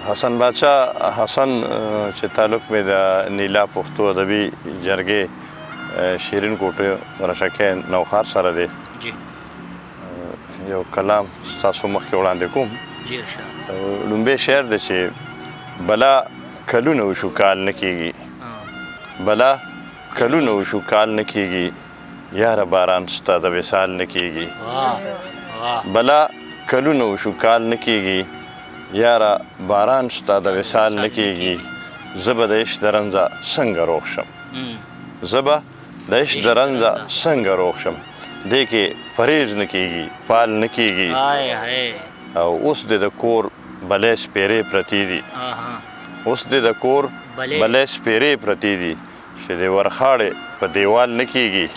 حسن باچا حسن چې تعلق مې د نیلا پښتو ادبي جرګې شیرین کوټې رشکې نوخار سره دی یو کلام ستاسو مخکې وړاندې کوم لومبی شعر دی چې بلا کلونه وشو کال نه کېږي بلا کلونه وشو کال نه کېږي یاره باران ستا د وصال نه کېږي بلا کلونه وشو کال نه کېږي یاره باران ستا د وصال نه کېږي زه به د عشق د رنځه څنګه روغ شم زه به د عشق د رنځه څنګه روغ شم دې کې پرهیز نه کېږي پال نه کېږي او اوس دې د کور بلې سپېرې پرتې دي اوس دې د کور بلې سپېرې پرتې دي چې د ورخاړې په دیوال نه کېږي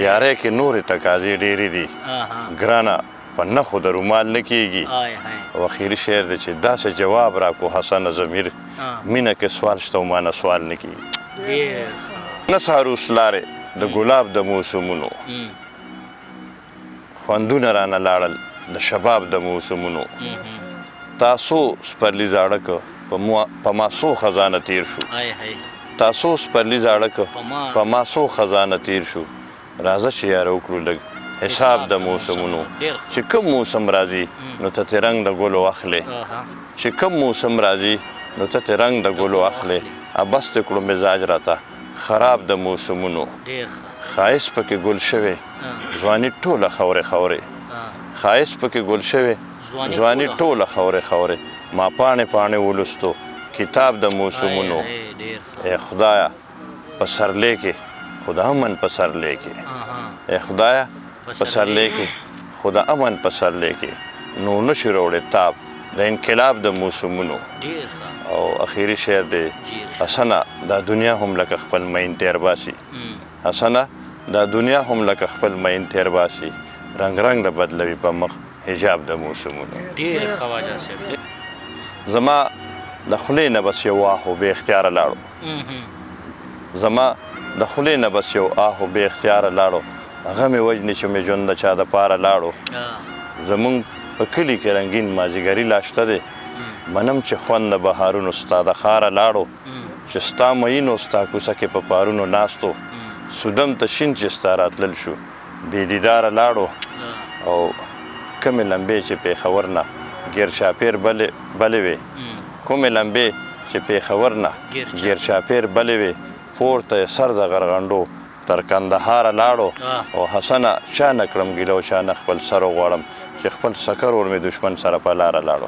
یارۍ کې نورې تقاضې ډېرې دي ګرانه په نښو د رومال نه کېږي او اخري شعر دی چې داسې جواب راکړو حسن ضمیر مینه کې سوال شته او مانه سوال نه کېږي نه سهروس لارې د ګلاب د موسمونو خوندونه رانه لاړل د شباب د موسمونو تاسو سپرلي زاړه په ما څو خزانه تیر شو تاسو سپرلي زاړه په ما څو خزانه تیر شو راځه چې یاره وکړو لږ حساب د موسمونو چې کوم موسم راځي نو ته ترې رنګ د ګلو اخلې چې کوم موسم راځي نو ته ترې رنګ د ګلو اخلې بس دې کړو مزاج راته خراب د موسمونو ښایست پکې ګل شوی ځواني ټوله خورې خورې ښایست پکې ګل شوی ځواني ټوله خورې خورې ما پاڼې پاڼې ولوستو کتاب د موسمونو ای خدایه په سرلې کې خدا امن په سرلې کې ای خدایه په سرلې کې خدا امن په سرلې کې نو نشي راوړی تاب د انقلاب د موسمونو او اخري شعر دی حسنه دا دنیا هم لکه خپل مین تیر باسي حسنه دا دنیا هم لکه خپل مین تیر باسي رنګ رنګ د بدلوي په مخ حجاب د موسمونو زما د خولې نه بس یو آهو بې اختیاره لاړو زما د خولې نه بس یو آهو بې اختیاره لاړو هغه مې وجنې چې مې ژوند د چا دپاره لاړو زمونږ په کلي کې رنګین مازدیګري لا شته دی منم چې خوند د بهارونو ستا د ښاره لاړو چې ستا مینو ستا کوڅه کې په پارونو ناستو سودم ته شین چې ستا راتلل شو بې دیداره لاړو او کومې لمبې چې پېښور نه ګیر شاپیر بلې وې کومې لمبې چې پېښور نه ګیر شاپیر بلې وې پورته یې سر د غرغنډو تر کندهاره لاړو او حسنه چا نه کړم ګیله او چا نه خپل سر وغواړم چې خپل سکر ور مې دشمن سره په لاره لاړو